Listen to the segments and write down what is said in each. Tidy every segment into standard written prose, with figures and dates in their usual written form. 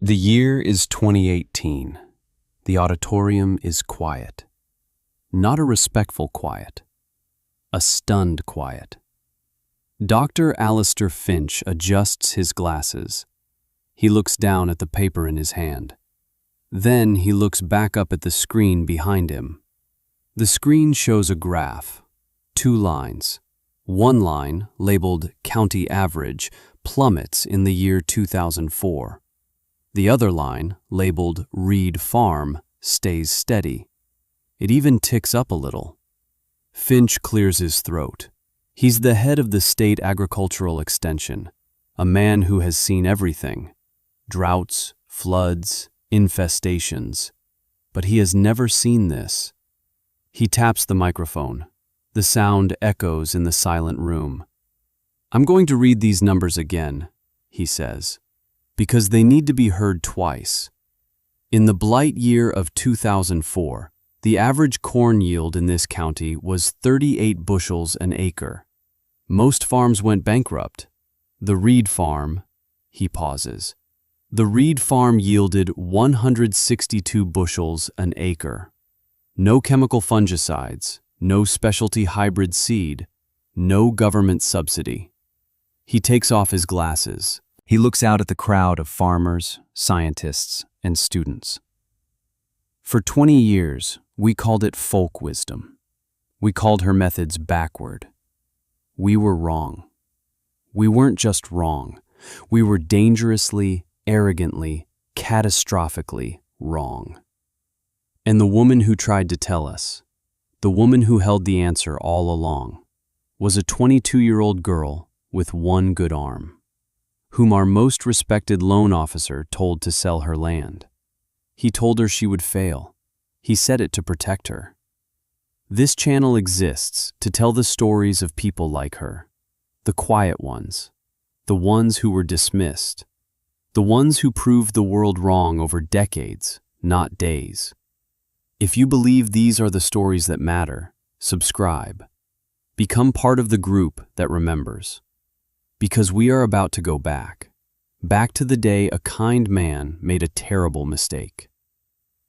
The year is 2018. The auditorium is quiet. Not a respectful quiet. A stunned quiet. Dr. Alistair Finch adjusts his glasses. He looks down at the paper in his hand. Then he looks back up at the screen behind him. The screen shows a graph. 2 lines. One line, labeled County Average, plummets in the year 2004. The other line, labeled Reed Farm, stays steady. It even ticks up a little. Finch clears his throat. He's the head of the state agricultural extension, a man who has seen everything: droughts, floods, infestations. But he has never seen this. He taps the microphone. The sound echoes in the silent room. "I'm going to read these numbers again," he says, "because they need to be heard twice. In the Blight year of 2004, the average corn yield in this county was 38 bushels an acre. Most farms went bankrupt. The Reed Farm," he pauses, "the Reed Farm yielded 162 bushels an acre. No chemical fungicides, no specialty hybrid seed, no government subsidy." He takes off his glasses. He looks out at the crowd of farmers, scientists, and students. "For 20 years, we called it folk wisdom. We called her methods backward. We were wrong. We weren't just wrong. We were dangerously, arrogantly, catastrophically wrong. And the woman who tried to tell us, the woman who held the answer all along, was a 22-year-old girl with one good arm, whom our most respected loan officer told to sell her land. He told her she would fail. He said it to protect her. This channel exists to tell the stories of people like her, the quiet ones, the ones who were dismissed, the ones who proved the world wrong over decades, not days. If you believe these are the stories that matter, subscribe. Become part of the group that remembers. Because we are about to go back to the day a kind man made a terrible mistake.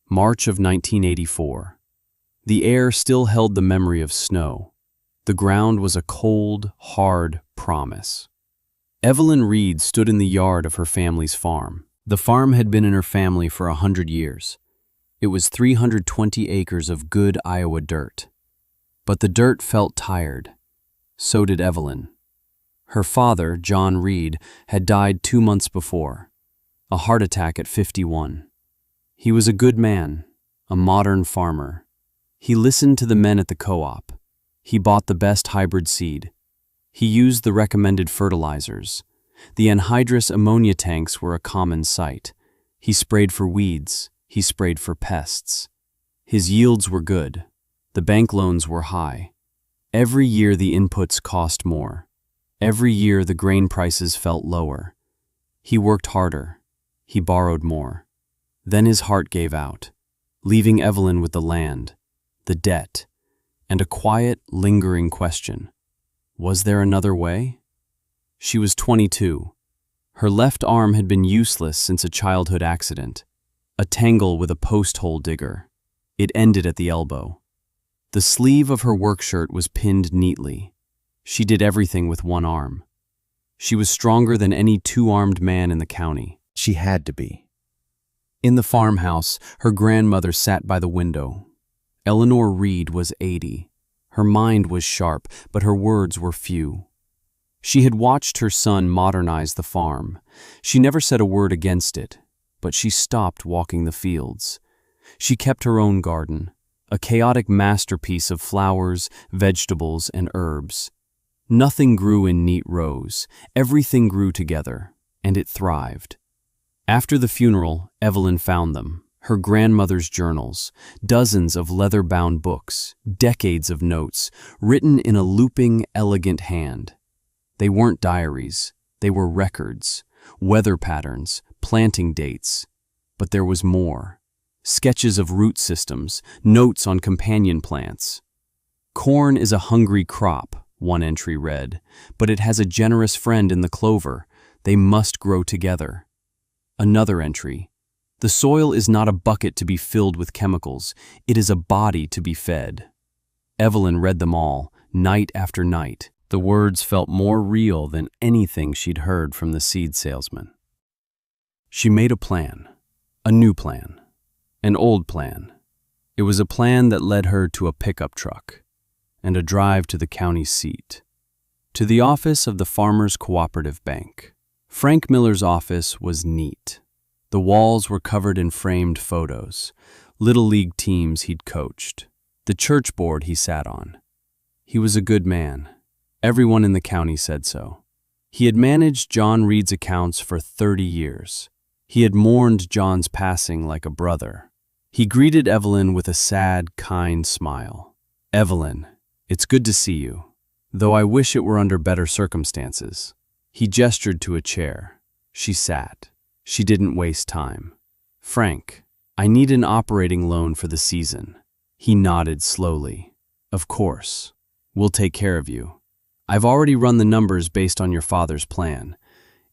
March of 1984. The air still held the memory of snow. The ground was a cold, hard promise. Evelyn Reed stood in the yard of her family's farm. The farm had been in her family for 100 years. It was 320 acres of good Iowa dirt. But the dirt felt tired. So did Evelyn. Her father, John Reed, had died 2 months before, a heart attack at 51. He was a good man, a modern farmer. He listened to the men at the co-op. He bought the best hybrid seed. He used the recommended fertilizers. The anhydrous ammonia tanks were a common sight. He sprayed for weeds. He sprayed for pests. His yields were good. The bank loans were high. Every year the inputs cost more. Every year the grain prices felt lower. He worked harder. He borrowed more. Then his heart gave out, leaving Evelyn with the land, the debt, and a quiet, lingering question. Was there another way? She was 22. Her left arm had been useless since a childhood accident, a tangle with a post hole digger. It ended at the elbow. The sleeve of her work shirt was pinned neatly. She did everything with one arm. She was stronger than any 2-armed man in the county. She had to be. In the farmhouse, her grandmother sat by the window. Eleanor Reed was 80. Her mind was sharp, but her words were few. She had watched her son modernize the farm. She never said a word against it, but she stopped walking the fields. She kept her own garden, a chaotic masterpiece of flowers, vegetables, and herbs. Nothing grew in neat rows. Everything grew together, and it thrived. After the funeral, Evelyn found them, her grandmother's journals, dozens of leather-bound books, decades of notes, written in a looping, elegant hand. They weren't diaries. They were records, weather patterns, planting dates. But there was more. Sketches of root systems, notes on companion plants. "Corn is a hungry crop," one entry read, "but it has a generous friend in the clover. They must grow together." Another entry. The soil is not a bucket to be filled with chemicals. It is a body to be fed. Evelyn read them all, night after night. The words felt more real than anything she'd heard from the seed salesman. She made a plan, a new plan, an old plan. It was a plan that led her to a pickup truck and a drive to the county seat, to the office of the Farmers Cooperative Bank. Frank Miller's office was neat. The walls were covered in framed photos, little league teams he'd coached, the church board he sat on. He was a good man. Everyone in the county said so. He had managed John Reed's accounts for 30 years. He had mourned John's passing like a brother. He greeted Evelyn with a sad, kind smile. "Evelyn, it's good to see you, though I wish it were under better circumstances." He gestured to a chair. She sat. She didn't waste time. "Frank, I need an operating loan for the season." He nodded slowly. "Of course. We'll take care of you. I've already run the numbers based on your father's plan.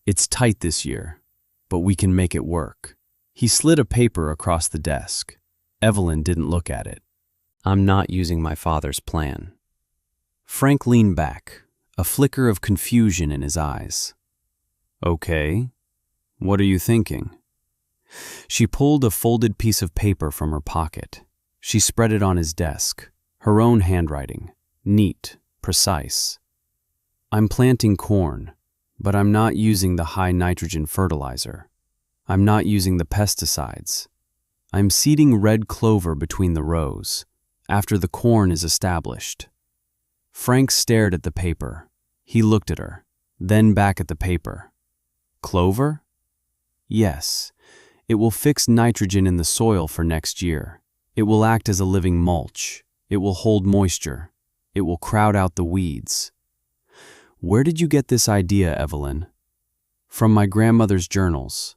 It's tight this year, but we can make it work." He slid a paper across the desk. Evelyn didn't look at it. "I'm not using my father's plan." Frank leaned back, a flicker of confusion in his eyes. "Okay, what are you thinking?" She pulled a folded piece of paper from her pocket. She spread it on his desk, her own handwriting, neat, precise. "I'm planting corn, but I'm not using the high nitrogen fertilizer. I'm not using the pesticides. I'm seeding red clover between the rows, after the corn is established." Frank stared at the paper. He looked at her, then back at the paper. "Clover?" "Yes. It will fix nitrogen in the soil for next year. It will act as a living mulch. It will hold moisture. It will crowd out the weeds." "Where did you get this idea, Evelyn?" "From my grandmother's journals."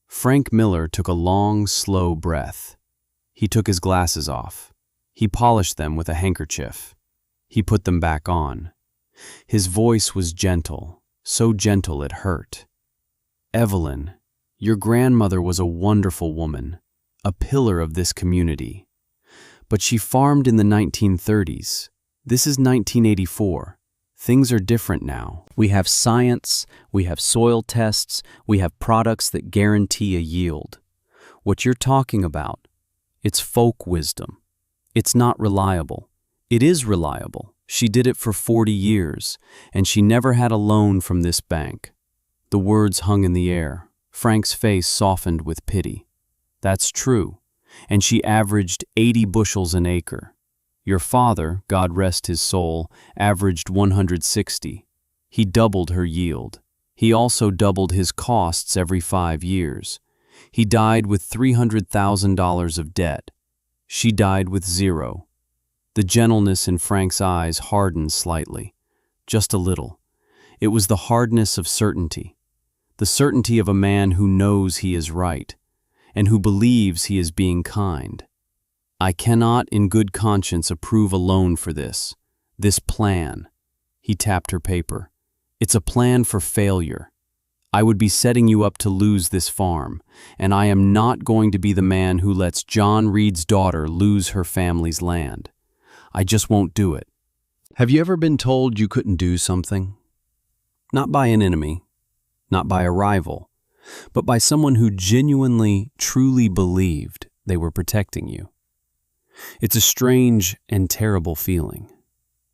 Frank Miller took a long, slow breath. He took his glasses off. He polished them with a handkerchief. He put them back on. His voice was gentle, so gentle it hurt. "Evelyn, your grandmother was a wonderful woman, a pillar of this community. But she farmed in the 1930s. This is 1984. Things are different now. We have science, we have soil tests, we have products that guarantee a yield. What you're talking about, it's folk wisdom. It's not reliable. It is reliable. She did it for 40 years, and she never had a loan from this bank." The words hung in the air. Frank's face softened with pity. "That's true, and she averaged 80 bushels an acre. Your father, God rest his soul, averaged 160. He doubled her yield. He also doubled his costs every 5 years. He died with $300,000 of debt. She died with 0. The gentleness in Frank's eyes hardened slightly, just a little. It was the hardness of certainty, the certainty of a man who knows he is right, and who believes he is being kind. "I cannot in good conscience approve a loan for this plan." He tapped her paper. "It's a plan for failure. I would be setting you up to lose this farm, and I am not going to be the man who lets John Reed's daughter lose her family's land. I just won't do it." Have you ever been told you couldn't do something? Not by an enemy, not by a rival, but by someone who genuinely, truly believed they were protecting you. It's a strange and terrible feeling.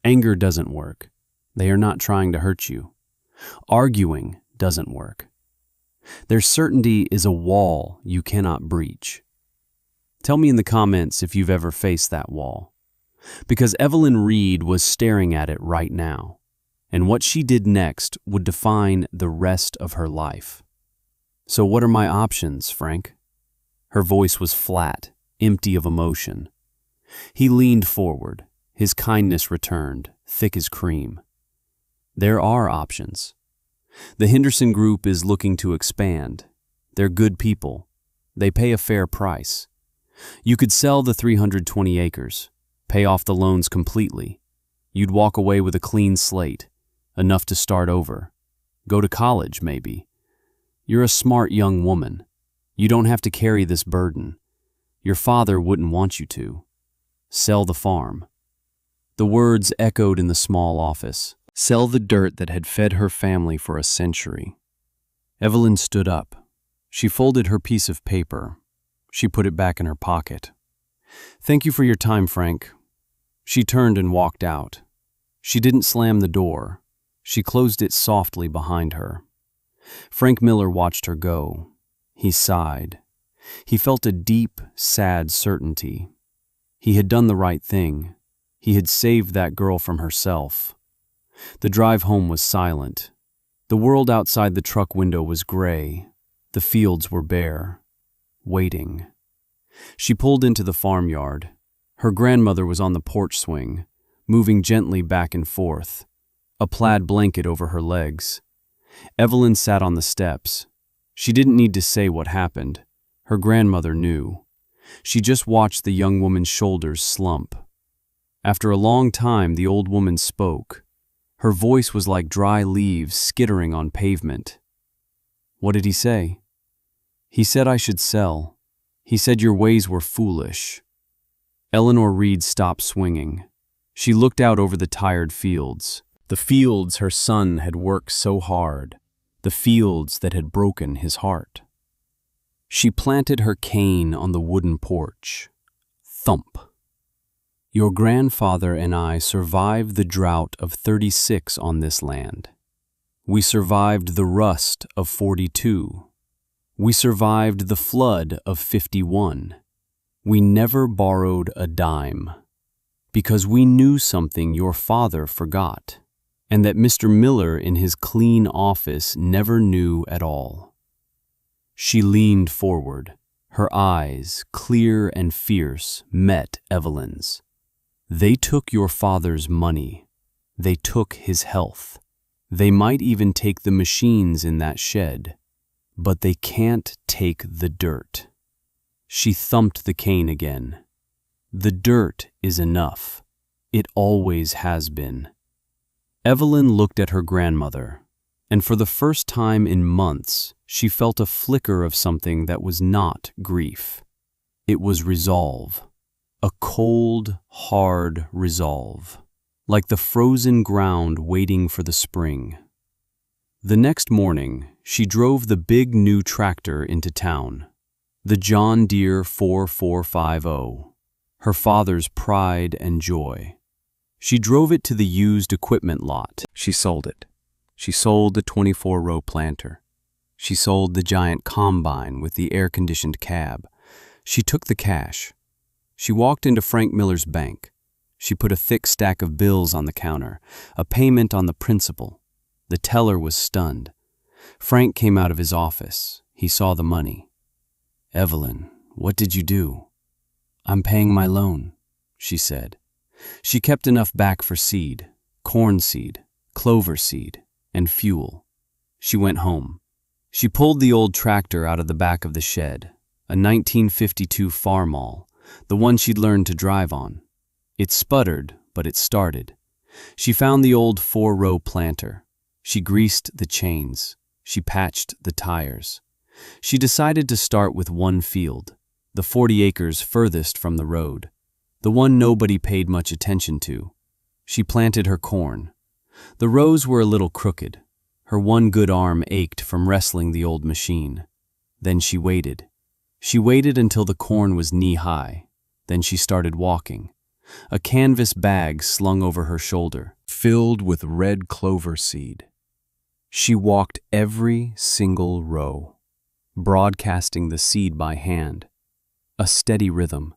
Anger doesn't work. They are not trying to hurt you. Arguing doesn't work. Their certainty is a wall you cannot breach. Tell me in the comments if you've ever faced that wall. Because Evelyn Reed was staring at it right now, and what she did next would define the rest of her life. "So what are my options, Frank?" Her voice was flat, empty of emotion. He leaned forward. His kindness returned, thick as cream. "There are options. The Henderson Group is looking to expand. They're good people. They pay a fair price. You could sell the 320 acres, pay off the loans completely. You'd walk away with a clean slate, enough to start over. Go to college, maybe. You're a smart young woman. You don't have to carry this burden. Your father wouldn't want you to. Sell the farm." The words echoed in the small office. Sell the dirt that had fed her family for a century. Evelyn stood up. She folded her piece of paper. She put it back in her pocket. "Thank you for your time, Frank." She turned and walked out. She didn't slam the door. She closed it softly behind her. Frank Miller watched her go. He sighed. He felt a deep, sad certainty. He had done the right thing. He had saved that girl from herself. The drive home was silent. The world outside the truck window was gray. The fields were bare. Waiting. She pulled into the farmyard. Her grandmother was on the porch swing, moving gently back and forth, a plaid blanket over her legs. Evelyn sat on the steps. She didn't need to say what happened. Her grandmother knew. She just watched the young woman's shoulders slump. After a long time, the old woman spoke. Her voice was like dry leaves skittering on pavement. "What did he say?" "He said I should sell. He said your ways were foolish." Eleanor Reed stopped swinging. She looked out over the tired fields. The fields her son had worked so hard. The fields that had broken his heart. She planted her cane on the wooden porch. Thump. "Your grandfather and I survived the drought of 36 on this land. We survived the rust of 42. We survived the flood of 51. We never borrowed a dime, because we knew something your father forgot, and that Mr. Miller in his clean office never knew at all." She leaned forward. Her eyes, clear and fierce, met Evelyn's. "They took your father's money. They took his health. They might even take the machines in that shed, but they can't take the dirt." She thumped the cane again. "The dirt is enough. It always has been." Evelyn looked at her grandmother, and for the first time in months, she felt a flicker of something that was not grief. It was resolve. A cold, hard resolve, like the frozen ground waiting for the spring. The next morning, she drove the big new tractor into town, the John Deere 4450, her father's pride and joy. She drove it to the used equipment lot. She sold it. She sold the 24-row planter. She sold the giant combine with the air-conditioned cab. She took the cash. She walked into Frank Miller's bank. She put a thick stack of bills on the counter, a payment on the principal. The teller was stunned. Frank came out of his office. He saw the money. "Evelyn, what did you do?" "I'm paying my loan," she said. She kept enough back for seed, corn seed, clover seed, and fuel. She went home. She pulled the old tractor out of the back of the shed, a 1952 Farmall, the one she'd learned to drive on. It sputtered, but it started. She found the old 4-row planter. She greased the chains. She patched the tires. She decided to start with one field, the 40 acres furthest from the road, the one nobody paid much attention to. She planted her corn. The rows were a little crooked. Her one good arm ached from wrestling the old machine. Then she waited. She waited until the corn was knee-high. Then she started walking. A canvas bag slung over her shoulder, filled with red clover seed. She walked every single row, broadcasting the seed by hand. A steady rhythm.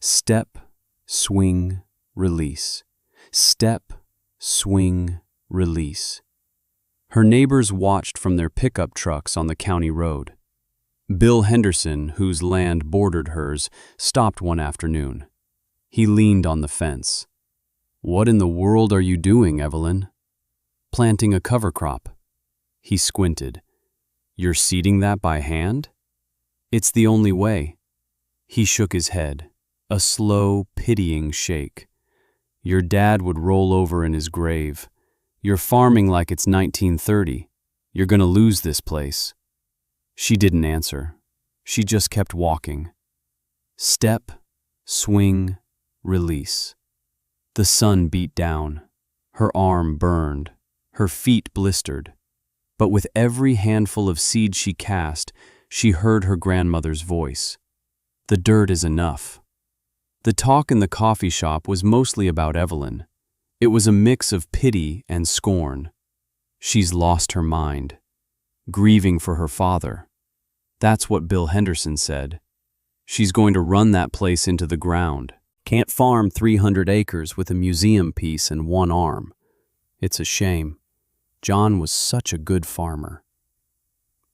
Step, swing, release. Step, swing, release. Her neighbors watched from their pickup trucks on the county road. Bill Henderson, whose land bordered hers, stopped one afternoon. He leaned on the fence. "What in the world are you doing, Evelyn?" "Planting a cover crop." He squinted. "You're seeding that by hand?" "It's the only way." He shook his head, a slow, pitying shake. "Your dad would roll over in his grave. You're farming like it's 1930. You're gonna lose this place." She didn't answer. She just kept walking. Step, swing, release. The sun beat down. Her arm burned. Her feet blistered. But with every handful of seed she cast, she heard her grandmother's voice. The dirt is enough. The talk in the coffee shop was mostly about Evelyn. It was a mix of pity and scorn. She's lost her mind. Grieving for her father. That's what Bill Henderson said. She's going to run that place into the ground. Can't farm 300 acres with a museum piece and one arm. It's a shame. John was such a good farmer.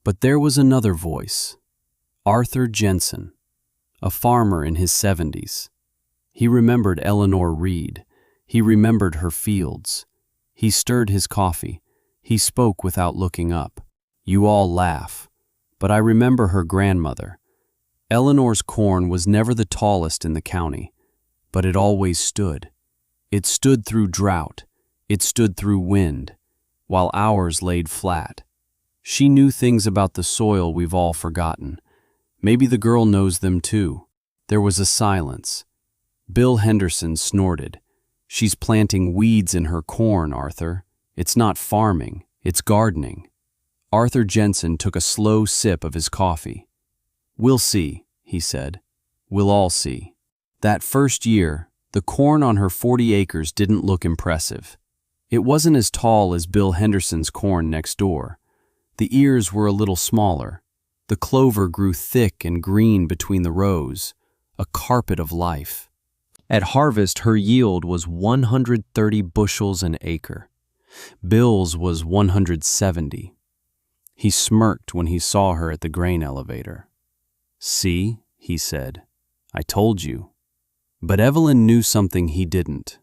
But there was another voice. Arthur Jensen, a farmer in his 70s. He remembered Eleanor Reed. He remembered her fields. He stirred his coffee. He spoke without looking up. You all laugh, but I remember her grandmother. Eleanor's corn was never the tallest in the county, but it always stood. It stood through drought. It stood through wind, while ours laid flat. She knew things about the soil we've all forgotten. Maybe the girl knows them too. There was a silence. Bill Henderson snorted. She's planting weeds in her corn, Arthur. It's not farming, it's gardening. Arthur Jensen took a slow sip of his coffee. We'll see, he said. We'll all see. That first year, the corn on her 40 acres didn't look impressive. It wasn't as tall as Bill Henderson's corn next door. The ears were a little smaller. The clover grew thick and green between the rows, a carpet of life. At harvest, her yield was 130 bushels an acre. Bill's was 170. He smirked when he saw her at the grain elevator. See, he said, I told you. But Evelyn knew something he didn't.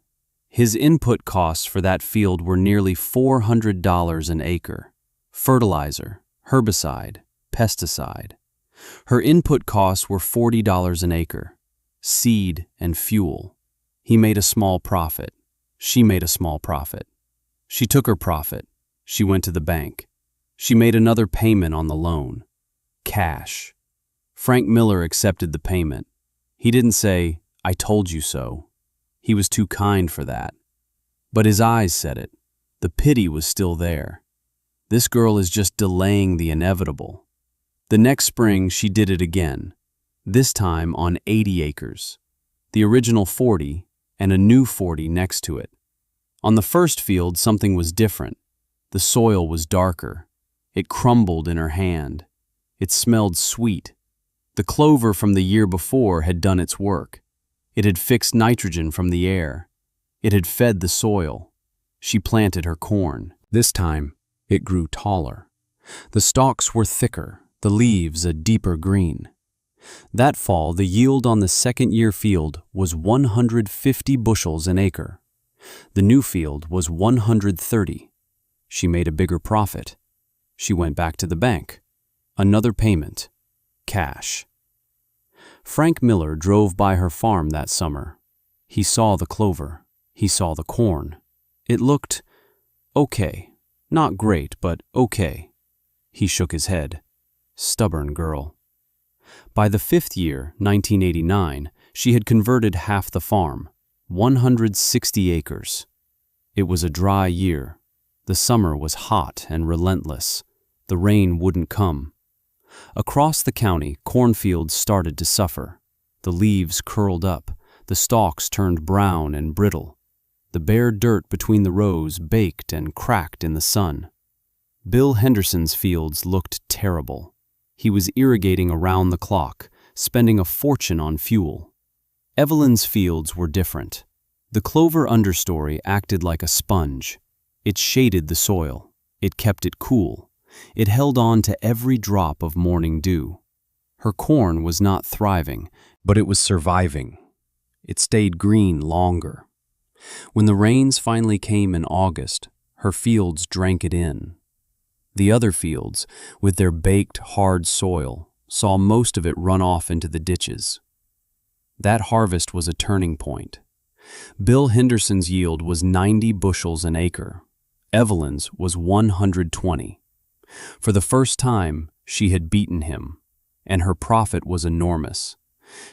His input costs for that field were nearly $400 an acre. Fertilizer, herbicide, pesticide. Her input costs were $40 an acre. Seed and fuel. He made a small profit. She made a small profit. She took her profit. She went to the bank. She made another payment on the loan. Cash. Frank Miller accepted the payment. He didn't say, I told you so. He was too kind for that. But his eyes said it. The pity was still there. This girl is just delaying the inevitable. The next spring, she did it again, this time on 80 acres, the original 40 and a new 40 next to it. On the first field, something was different. The soil was darker. It crumbled in her hand. It smelled sweet. The clover from the year before had done its work. It had fixed nitrogen from the air. It had fed the soil. She planted her corn. This time, it grew taller. The stalks were thicker, the leaves a deeper green. That fall, the yield on the second-year field was 150 bushels an acre. The new field was 130. She made a bigger profit. She went back to the bank. Another payment. Cash. Frank Miller drove by her farm that summer. He saw the clover. He saw the corn. It looked okay. Not great, but okay. He shook his head. Stubborn girl. By the fifth year, 1989, she had converted half the farm, 160 acres. It was a dry year. The summer was hot and relentless. The rain wouldn't come. Across the county, cornfields started to suffer. The leaves curled up. The stalks turned brown and brittle. The bare dirt between the rows baked and cracked in the sun. Bill Henderson's fields looked terrible. He was irrigating around the clock, spending a fortune on fuel. Evelyn's fields were different. The clover understory acted like a sponge. It shaded the soil. It kept it cool. It held on to every drop of morning dew. Her corn was not thriving, but it was surviving. It stayed green longer. When the rains finally came in August, her fields drank it in. The other fields, with their baked, hard soil, saw most of it run off into the ditches. That harvest was a turning point. Bill Henderson's yield was 90 bushels an acre. Evelyn's was 120. For the first time, She had beaten him, and her profit was enormous.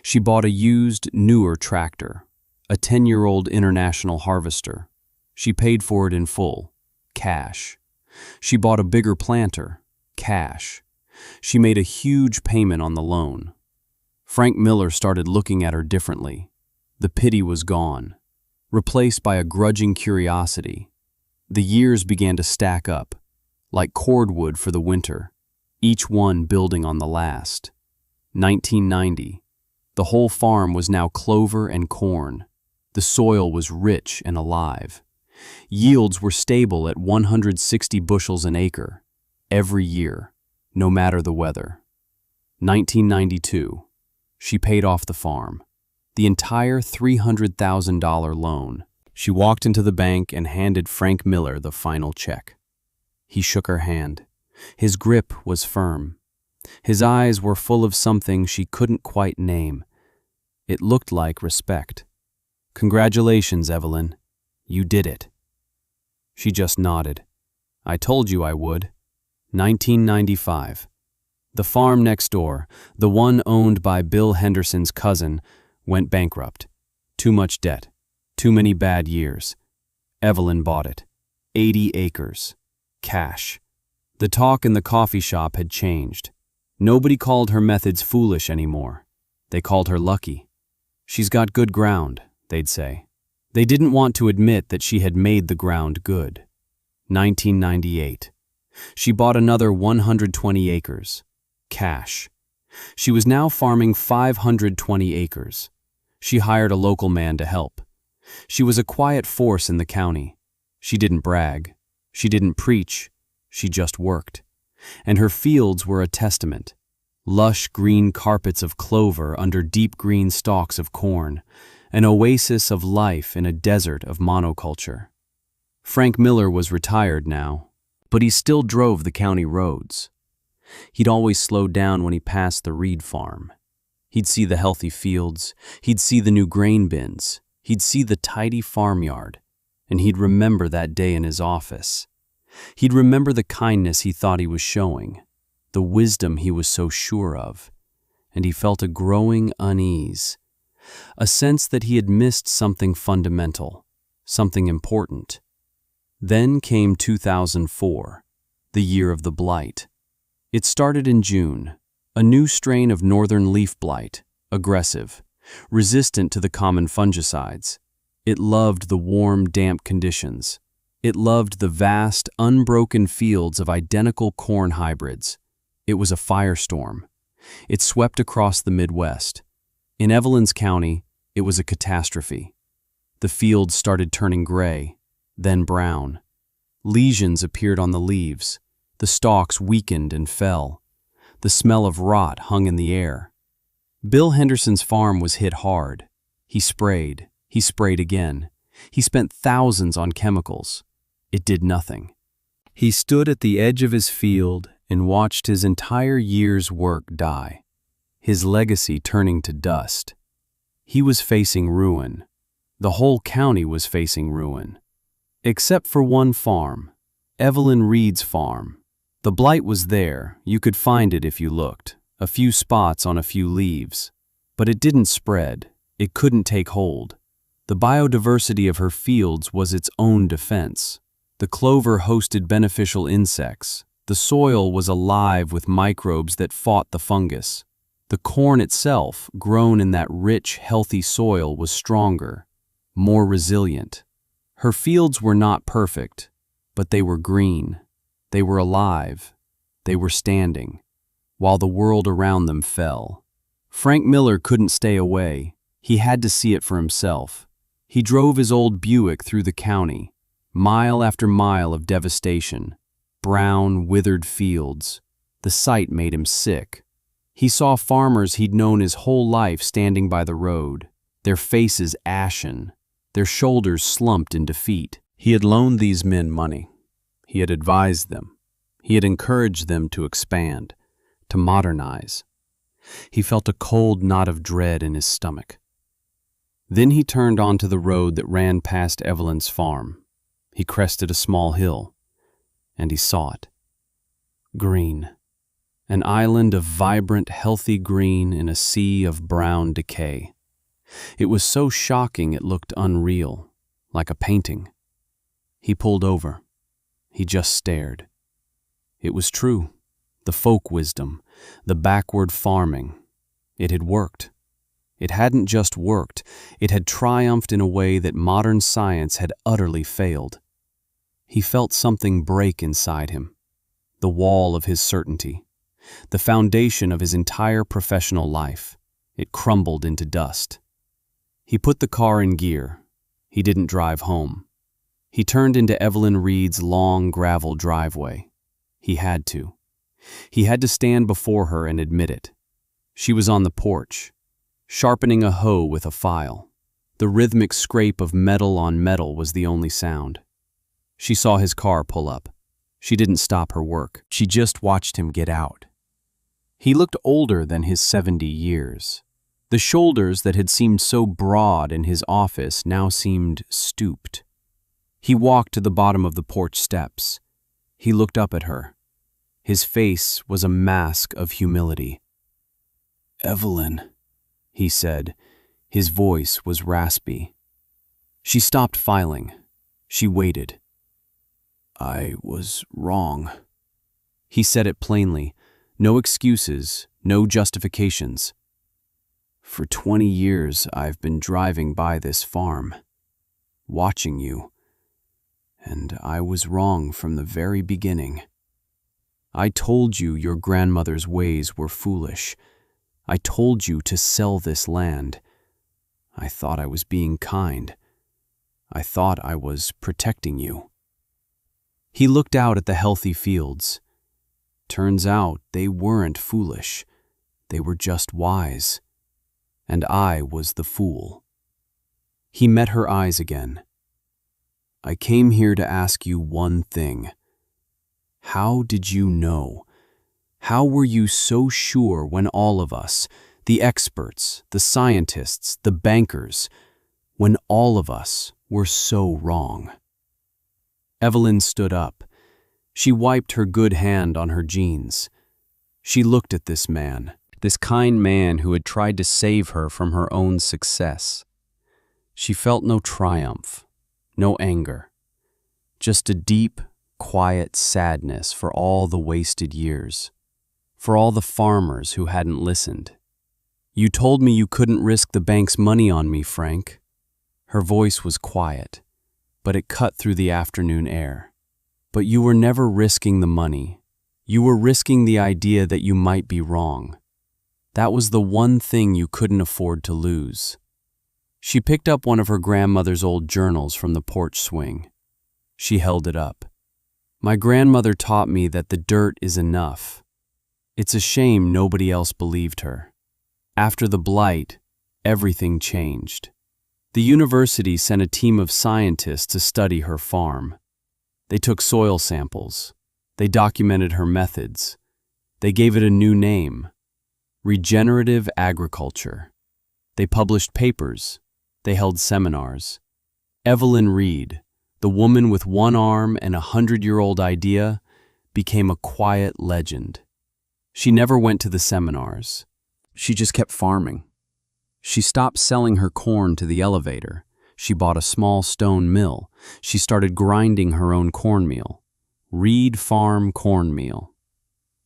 She bought a used, newer tractor, a 10-year-old International Harvester. She paid for it in full, cash. She bought a bigger planter, cash. She made a huge payment on the loan. Frank Miller started looking at her differently. The pity was gone, replaced by a grudging curiosity. The years began to stack up, like cordwood for the winter, each one building on the last. 1990. The whole farm was now clover and corn. The soil was rich and alive. Yields were stable at 160 bushels an acre, every year, no matter the weather. 1992. She paid off the farm, the entire $300,000 loan. She walked into the bank and handed Frank Miller the final check. He shook her hand. His grip was firm. His eyes were full of something she couldn't quite name. It looked like respect. "Congratulations, Evelyn. You did it." She just nodded. "I told you I would." 1995. The farm next door, the one owned by Bill Henderson's cousin, went bankrupt. Too much debt. Too many bad years. Evelyn bought it. 80 acres. Cash. The talk in the coffee shop had changed. Nobody called her methods foolish anymore. They called her lucky. "She's got good ground," they'd say. They didn't want to admit that she had made the ground good. 1998. She bought another 120 acres. Cash. She was now farming 520 acres. She hired a local man to help. She was a quiet force in the county. She didn't brag. She didn't preach. She just worked. And her fields were a testament. Lush green carpets of clover under deep green stalks of corn, an oasis of life in a desert of monoculture. Frank Miller was retired now, but he still drove the county roads. He'd always slow down when he passed the Reed farm. He'd see the healthy fields, he'd see the new grain bins, he'd see the tidy farmyard, and he'd remember that day in his office. He'd remember the kindness he thought he was showing, the wisdom he was so sure of, and he felt a growing unease, a sense that he had missed something fundamental, something important. Then came 2004, the year of the blight. It started in June, a new strain of northern leaf blight, aggressive, resistant to the common fungicides. It loved the warm, damp conditions. It loved the vast, unbroken fields of identical corn hybrids. It was a firestorm. It swept across the Midwest. In Evelyn's County, it was a catastrophe. The fields started turning gray, then brown. Lesions appeared on the leaves. The stalks weakened and fell. The smell of rot hung in the air. Bill Henderson's farm was hit hard. He sprayed again. He spent thousands on chemicals. It did nothing. He stood at the edge of his field and watched his entire year's work die, his legacy turning to dust. He was facing ruin. The whole county was facing ruin. Except for one farm, Evelyn Reed's farm. The blight was there, you could find it if you looked, a few spots on a few leaves. But it didn't spread, it couldn't take hold. The biodiversity of her fields was its own defense. The clover hosted beneficial insects. The soil was alive with microbes that fought the fungus. The corn itself, grown in that rich, healthy soil, was stronger, more resilient. Her fields were not perfect, but they were green. They were alive. They were standing, while the world around them fell. Frank Miller couldn't stay away. He had to see it for himself. He drove his old Buick through the county, mile after mile of devastation, brown, withered fields. The sight made him sick. He saw farmers he'd known his whole life standing by the road, their faces ashen, their shoulders slumped in defeat. He had loaned these men money. He had advised them. He had encouraged them to expand, to modernize. He felt a cold knot of dread in his stomach. Then he turned onto the road that ran past Evelyn's farm. He crested a small hill, and he saw it. Green. an island of vibrant, healthy green in a sea of brown decay. It was so shocking it looked unreal, like a painting. He pulled over. He just stared. It was true. The folk wisdom, the backward farming. It had worked. It hadn't just worked, it had triumphed in a way that modern science had utterly failed. He felt something break inside him. The wall of his certainty. The foundation of his entire professional life. It crumbled into dust. He put the car in gear. He didn't drive home. He turned into Evelyn Reed's long gravel driveway. He had to. He had to stand before her and admit it. She was on the porch, sharpening a hoe with a file. The rhythmic scrape of metal on metal was the only sound. She saw his car pull up. She didn't stop her work. She just watched him get out. He looked older than his 70 years. The shoulders that had seemed so broad in his office now seemed stooped. He walked to the bottom of the porch steps. He looked up at her. His face was a mask of humility. "Evelyn," he said. His voice was raspy. She stopped filing. She waited. "I was wrong." He said it plainly. No excuses, no justifications. "For 20 years I've been driving by this farm, watching you, and I was wrong from the very beginning. I told you your grandmother's ways were foolish. I told you to sell this land. I thought I was being kind. I thought I was protecting you." He looked out at the healthy fields. Turns out they weren't foolish. They were just wise. And I was the fool. He met her eyes again. "I came here to ask you one thing. How did you know? How were you so sure when all of us, the experts, the scientists, the bankers, when all of us were so wrong?" Evelyn stood up. She wiped her good hand on her jeans. She looked at this man, this kind man who had tried to save her from her own success. She felt no triumph, no anger, just a deep, quiet sadness for all the wasted years, for all the farmers who hadn't listened. "You told me you couldn't risk the bank's money on me, Frank." Her voice was quiet, but it cut through the afternoon air. "But you were never risking the money. You were risking the idea that you might be wrong. That was the one thing you couldn't afford to lose." She picked up one of her grandmother's old journals from the porch swing. She held it up. "My grandmother taught me that the dirt is enough. It's a shame nobody else believed her. After the Blight, everything changed. The university sent a team of scientists to study her farm. They took soil samples. They documented her methods. They gave it a new name: regenerative agriculture. They published papers. They held seminars. Evelyn Reed, the woman with one arm and a 100-year-old idea, became a quiet legend. She never went to the seminars. She just kept farming. She stopped selling her corn to the elevator. She bought a small stone mill. She started grinding her own cornmeal. Reed Farm Cornmeal.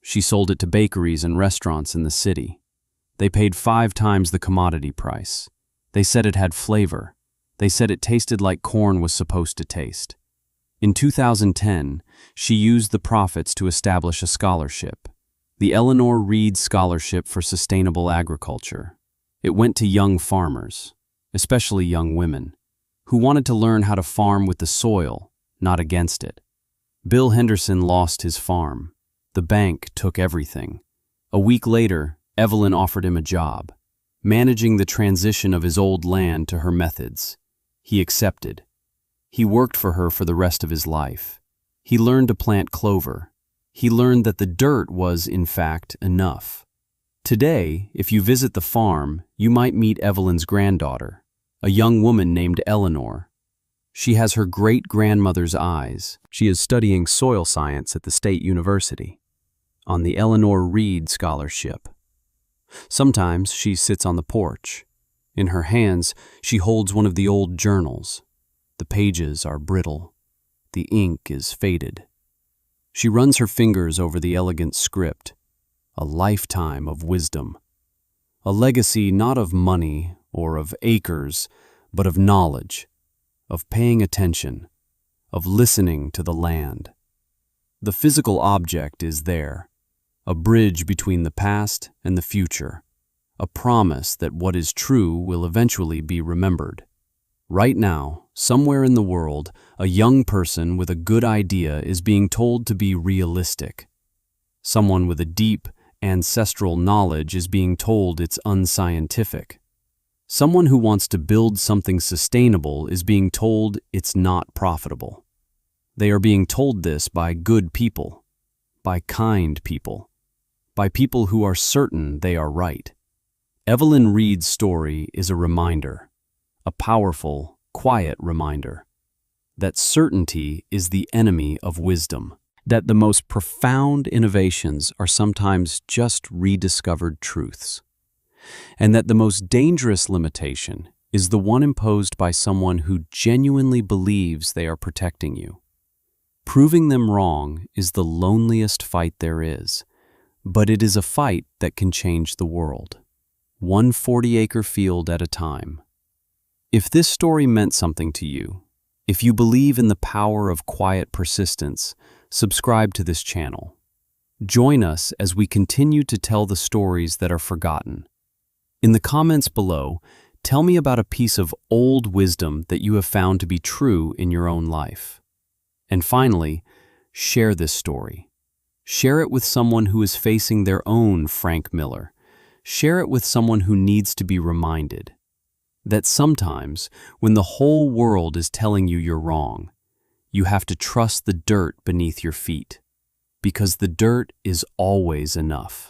She sold it to bakeries and restaurants in the city. They paid 5 times the commodity price. They said it had flavor. They said it tasted like corn was supposed to taste. In 2010, she used the profits to establish a scholarship, the Eleanor Reed Scholarship for Sustainable Agriculture. It went to young farmers, especially young women, who wanted to learn how to farm with the soil, not against it. Bill Henderson lost his farm. The bank took everything. A week later, Evelyn offered him a job, managing the transition of his old land to her methods. He accepted. He worked for her for the rest of his life. He learned to plant clover. He learned that the dirt was, in fact, enough. Today, if you visit the farm, you might meet Evelyn's granddaughter, a young woman named Eleanor. She has her great-grandmother's eyes. She is studying soil science at the state university. on the Eleanor Reed Scholarship. Sometimes she sits on the porch. In her hands, she holds one of the old journals. The pages are brittle. The ink is faded. She runs her fingers over the elegant script, a lifetime of wisdom, a legacy not of money or of acres, but of knowledge, of paying attention, of listening to the land. The physical object is there, a bridge between the past and the future, a promise that what is true will eventually be remembered. Right now, somewhere in the world, a young person with a good idea is being told to be realistic. Someone with a deep, ancestral knowledge is being told it's unscientific. Someone who wants to build something sustainable is being told it's not profitable. They are being told this by good people, by kind people, by people who are certain they are right. Evelyn Reed's story is a reminder, a powerful, quiet reminder, that certainty is the enemy of wisdom, that the most profound innovations are sometimes just rediscovered truths, and that the most dangerous limitation is the one imposed by someone who genuinely believes they are protecting you. Proving them wrong is the loneliest fight there is, but it is a fight that can change the world, one 40-acre field at a time. If this story meant something to you, if you believe in the power of quiet persistence, subscribe to this channel. Join us as we continue to tell the stories that are forgotten. In the comments below, tell me about a piece of old wisdom that you have found to be true in your own life. And finally, share this story. Share it with someone who is facing their own Frank Miller. Share it with someone who needs to be reminded that sometimes, when the whole world is telling you you're wrong, you have to trust the dirt beneath your feet, because the dirt is always enough.